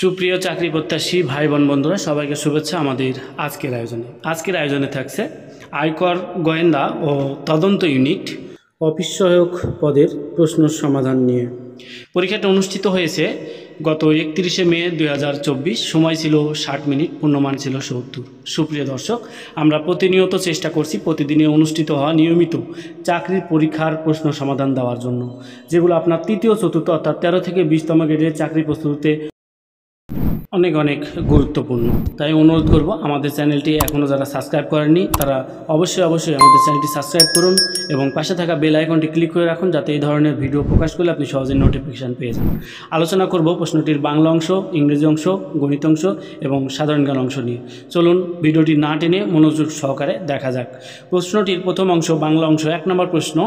সুপ্রিয় চাকরি প্রত্যাশী ভাই বোন বন্ধুরা সবাইকে শুভেচ্ছা। আমাদের আজকের আয়োজনে থাকছে আয়কর গোয়েন্দা ও তদন্ত ইউনিট অফিস সহায়ক পদের প্রশ্ন সমাধান নিয়ে। পরীক্ষাটা অনুষ্ঠিত হয়েছে গত 31শে মে 2024। সময় ছিল 60 মিনিট, পূর্ণমান ছিল 70। সুপ্রিয় দর্শক, আমরা প্রতিনিয়ত চেষ্টা করছি প্রতিদিনে অনুষ্ঠিত হওয়া নিয়মিত চাকরির পরীক্ষার প্রশ্ন সমাধান দেওয়ার জন্য, যেগুলো আপনার তৃতীয় চতুর্থ অর্থাৎ 13 থেকে 20তম গ্রেডের চাকরি প্রস্তুতিতে অনেক অনেক গুরুত্বপূর্ণ। তাই অনুরোধ করব, আমাদের চ্যানেলটি এখনও যারা সাবস্ক্রাইব করেননি তারা অবশ্যই আমাদের চ্যানেলটি সাবস্ক্রাইব করুন এবং পাশে থাকা বেল আইকনটি ক্লিক করে রাখুন, যাতে এই ধরনের ভিডিও প্রকাশ করলে আপনি সহজে নোটিফিকেশান পেয়ে যান। আলোচনা করব প্রশ্নটির বাংলা অংশ, ইংরেজি অংশ, গণিত অংশ এবং সাধারণ জ্ঞান অংশ নিয়ে। চলুন ভিডিওটি না টেনে মনোযোগ সহকারে দেখা যাক। প্রশ্নটির প্রথম অংশ, বাংলা অংশ। 1 নম্বর প্রশ্ন,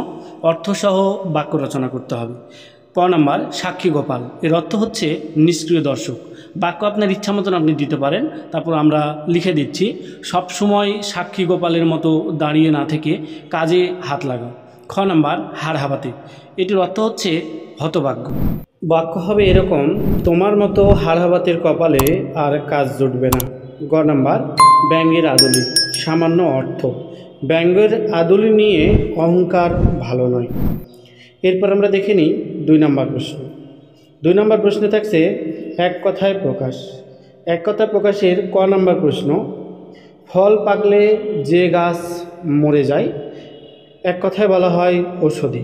অর্থসহ বাক্য রচনা করতে হবে। ক নাম্বার, সাক্ষী গোপাল। এর অর্থ হচ্ছে নিষ্ক্রিয় দর্শক। বাক্য আপনার ইচ্ছা মতন আপনি দিতে পারেন। তারপর আমরা লিখে দিচ্ছি, সব সময় সাক্ষী গোপালের মতো দাঁড়িয়ে না থেকে কাজে হাত লাগাও। খ নাম্বার, হাড় হাবাতে। এটির অর্থ হচ্ছে হতভাগ্য। বাক্য হবে এরকম, তোমার মতো হাড় হাবাতের কপালে আর কাজ জুটবে না। গ নাম্বার, ব্যঙ্গের আদলি। সামান্য অর্থ। ব্যঙ্গের আদলি নিয়ে অহংকার ভালো নয়। এরপর আমরা দেখে নিই 2 নম্বর প্রশ্ন। 2 নম্বর প্রশ্নে থাকছে এক কথায় প্রকাশ। এক কথায় প্রকাশের ক নম্বর প্রশ্ন, ফল পাকলে যে গাছ মরে যায় এক কথায় বলা হয় ঔষধি।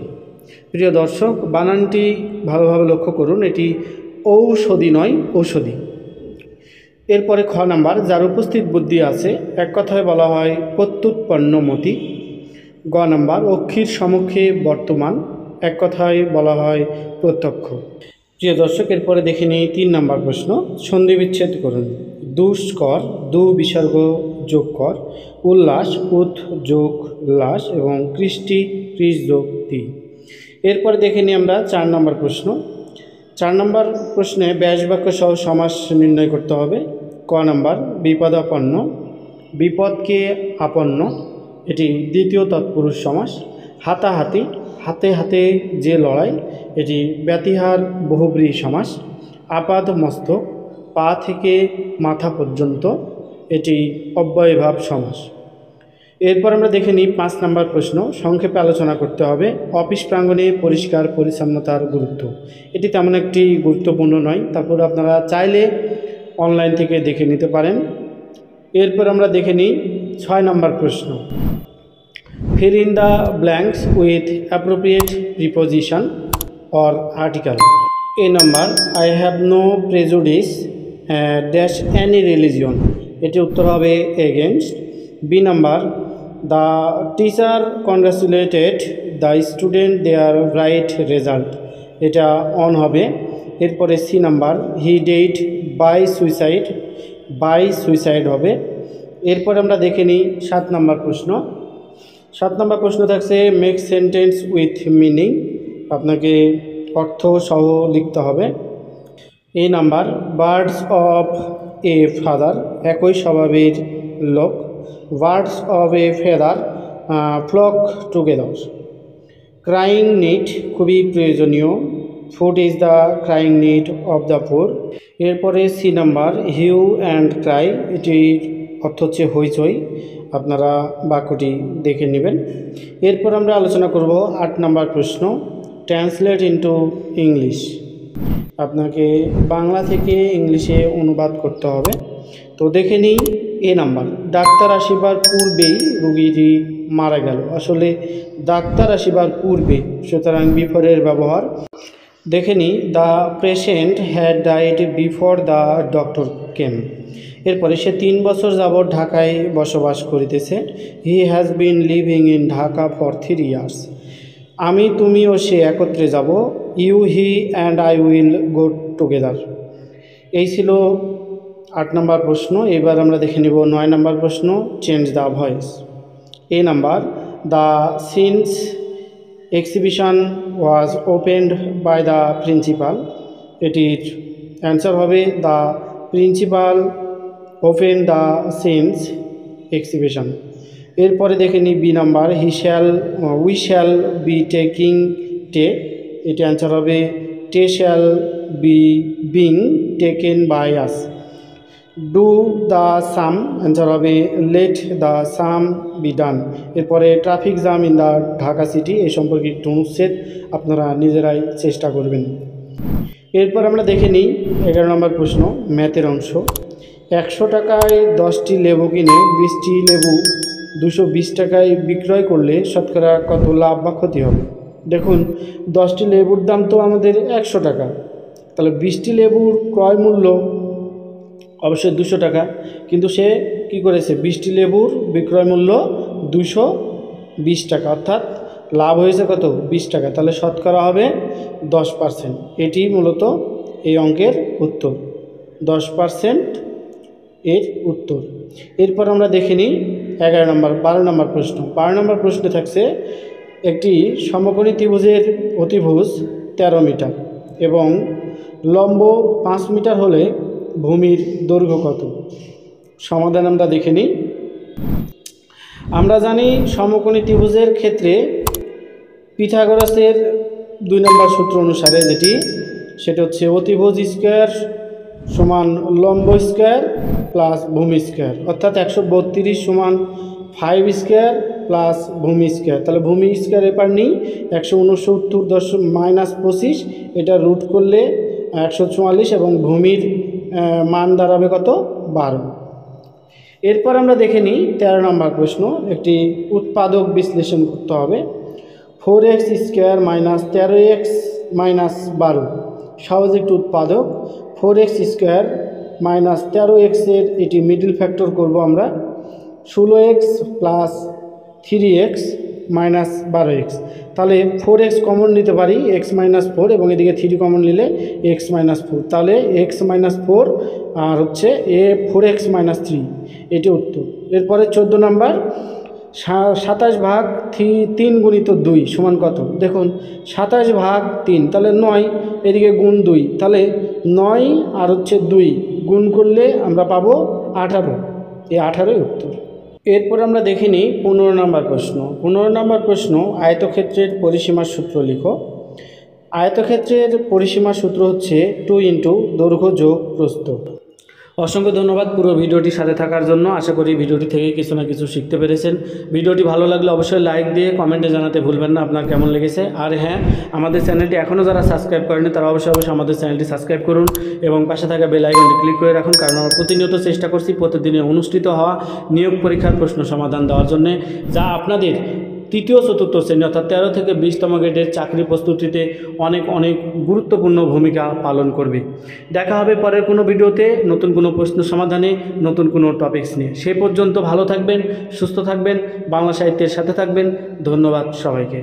প্রিয় দর্শক, বানানটি ভালোভাবে লক্ষ্য করুন, এটি ঔষধি নয়, ঔষধি। এরপরে খ নাম্বার, যার উপস্থিত বুদ্ধি আছে এক কথায় বলা হয় প্রত্যুৎপন্নমতি। গ নাম্বার, অক্ষীর সমক্ষে বর্তমান এক কথায় বলা হয় প্রত্যক্ষ। প্রিয় দর্শক, এরপরে দেখে নিই 3 নম্বর প্রশ্ন, সন্ধি বিচ্ছেদ করুন। দুষ্কর, দু বিসর্গ যোগ কর, উল্লাস, উৎ যোগ লাস এবং কৃষ্টি, কৃষ যোগ তি। এরপরে দেখে নিই আমরা 4 নম্বর প্রশ্ন। 4 নম্বর প্রশ্নে ব্যাস বাক্য সহ সমাস নির্ণয় করতে হবে। ক নাম্বার, বিপদাপন্ন। বিপদকে আপন্ন, এটি দ্বিতীয় তৎপুরুষ সমাস। হাতাহাতি, হাতে হাতে যে লড়াই, এটি ব্যতিহার বহুব্রীহি সমাস। আপাদ মস্তক, পা থেকে মাথা পর্যন্ত, এটি অব্যয়ভাব সমাস। এরপর আমরা দেখে নিই 5 নম্বর প্রশ্ন, সংক্ষেপে আলোচনা করতে হবে। অফিস প্রাঙ্গণে পরিষ্কার পরিচ্ছন্নতার গুরুত্ব। এটি তেমন একটি গুরুত্বপূর্ণ নয়, তারপর আপনারা চাইলে অনলাইন থেকে দেখে নিতে পারেন। এরপর আমরা দেখে নিই 6 নম্বর প্রশ্ন, fill in the blanks with appropriate preposition or article. A number, I have no prejudice dash any religion, এটি উত্তর হবে against. B number, the teacher congratulated the student their bright result, এটা on হবে। এরপরে C number, he died by suicide হবে। এরপর আমরা দেখে নিই 7 নম্বর প্রশ্ন। 7 নম্বর প্রশ্ন থাকছে মেক সেন্টেন্স উইথ মিনিং, আপনাকে অর্থ সহ লিখতে হবে। এই number, birds of a feather, একই স্বভাবের লোক। Birds of a feather flock together. Crying need, খুবই প্রয়োজনীয়। Food is the crying need of the poor. এরপরে C number, hue and cry, এটির অর্থ হচ্ছে হইচই। আপনারা বাক্যটি দেখে নেবেন। এরপর আমরা আলোচনা করব 8 নম্বর প্রশ্ন, ট্রান্সলেট ইনটু ইংলিশ। আপনাকে বাংলা থেকে ইংলিশে অনুবাদ করতে হবে। তো দেখে নিই এ নাম্বার, ডাক্তার আসিবার পূর্বেই রোগীটি মারা গেল। আসলে ডাক্তার আসিবার পূর্বে, সুতরাং বিফোরের ব্যবহার। দেখে নিই, the patient had died before the doctor came. এরপরে সে 3 বছর যাবৎ ঢাকায় বসবাস করিতেছে। He has been living in Dhaka for 3 years. আমি, তুমি ও সে একত্রে যাব। You, he and I will go together. এই ছিল 8 নম্বর প্রশ্ন। এবার আমরা দেখে নেব 9 নম্বর প্রশ্ন, change the voice. A number, the science exhibition was opened by the principal, এটির অ্যান্সার হবে the principal open the science exhibition. এরপরে দেখে নিই B number, we shall be taking tea, এটি অ্যান্সার হবে tea shall be being taken by us. Do the sum, answer হবে let the sum be done. এরপরে traffic jam in the Dhaka city, এই সম্পর্কে একটু অনুচ্ছেদ আপনারা নিজেরাই চেষ্টা করবেন। এরপর আমরা দেখে নিই 11 নম্বর প্রশ্ন, ম্যাথের অংশ। 100 টাকায় 10টি লেবু কিনে 20টি লেবু 220 টাকায় বিক্রয় করলে শতকরা কত লাভ বা ক্ষতি হবে? দেখুন 10টি লেবুর দাম তো আমাদের 100 টাকা, তাহলে 20টি লেবুর ক্রয় মূল্য অবশ্যই 200 টাকা, কিন্তু সে কি করেছে 20টি লেবুর বিক্রয় মূল্য 220 টাকা, অর্থাৎ লাভ হয়েছে কত 20 টাকা, তাহলে শতকরা হবে 10%। এটি মূলত এই অঙ্কের উত্তর, 10% এর উত্তর। এরপর আমরা দেখে নিই 12 নম্বর প্রশ্ন। 12 নম্বর প্রশ্নে থাকছে একটি সমকোণী ত্রিভুজের অতিভুজ 13 মিটার এবং লম্ব 5 মিটার হলে ভূমির দৈর্ঘ্য কত? সমাধান আমরা দেখে নিই। আমরা জানি সমকোণী ত্রিভুজের ক্ষেত্রে পিথাগোরাসের 2 নম্বর সূত্র অনুসারে সেটা হচ্ছে অতিভুজ স্কোয়ার সমান লম্ব স্কোয়ার প্লাস ভূমি স্কোয়ার, অর্থাৎ 132 সমান 5 স্কোয়ার প্লাস ভূমি স্কোয়ার। তাহলে ভূমি স্কোয়ার এপার নিই 169 - 25, এটা রুট করলে 144 এবং ভূমির মান দাঁড়াবে কত 12। এরপর আমরা দেখে নিই 13 নম্বর প্রশ্ন, একটি উৎপাদক বিশ্লেষণ করতে হবে। 4x square minus 13x minus 12 সহজ একটি উৎপাদক। 4x স্কোয়ার মাইনাস 13x এর এটি মিডল ফ্যাক্টর করব আমরা, 16x plus 3x minus 12x। তাহলে 4x কমন নিতে পারি, x মাইনাস 4, এবং এদিকে 3 কমন নিলে x মাইনাস 4, তাহলে x মাইনাস 4 আর হচ্ছে 4x মাইনাস 3, এটি উত্তর। এরপরে 14 নম্বর, 27 ভাগ 3 গুণিত 2 সমান কত? দেখুন 27 ভাগ 3, তাহলে 9, এদিকে গুণ 2, তাহলে 9 আর হচ্ছে 2 গুণ করলে আমরা পাবো 18, এই 18ই উত্তর। এরপর আমরা দেখে নিই 15 নম্বর প্রশ্ন। 15 নম্বর প্রশ্ন, আয়তক্ষেত্রের পরিসীমার সূত্র লিখো। আয়তক্ষেত্রের পরিসীমার সূত্র হচ্ছে 2 দৈর্ঘ্য যোগ প্রস্থ। অসংখ্য ধন্যবাদ পুরো ভিডিওটির সাথে থাকার জন্য। আশা করি ভিডিওটি থেকে কিছু না কিছু শিখতে পেরেছেন। ভিডিওটি ভালো লাগলে অবশ্যই লাইক দিয়ে কমেন্টে জানাতে ভুলবেন না আপনার কেমন লেগেছে। আর হ্যাঁ, আমাদের চ্যানেলটি এখনও যারা সাবস্ক্রাইব করেনি তারা অবশ্যই আমাদের চ্যানেলটি সাবস্ক্রাইব করুন এবং পাশে থাকা বেল আইকনটি ক্লিক করে রাখুন, কারণ আমরা প্রতিনিয়ত চেষ্টা করছি প্রতিদিনে অনুষ্ঠিত হওয়া নিয়োগ পরীক্ষার প্রশ্ন সমাধান দেওয়ার জন্য, যা আপনাদের তৃতীয় চতুর্থ শ্রেণী অর্থাৎ 13 থেকে 20তম গ্রেডের চাকরি প্রস্তুতিতে অনেক গুরুত্বপূর্ণ ভূমিকা পালন করবে। দেখা হবে পরের কোনো ভিডিওতে নতুন কোনো প্রশ্ন সমাধানে, নতুন কোনো টপিকস নিয়ে। সে পর্যন্ত ভালো থাকবেন, সুস্থ থাকবেন, বাংলা সাহিত্যের সাথে থাকবেন। ধন্যবাদ সবাইকে।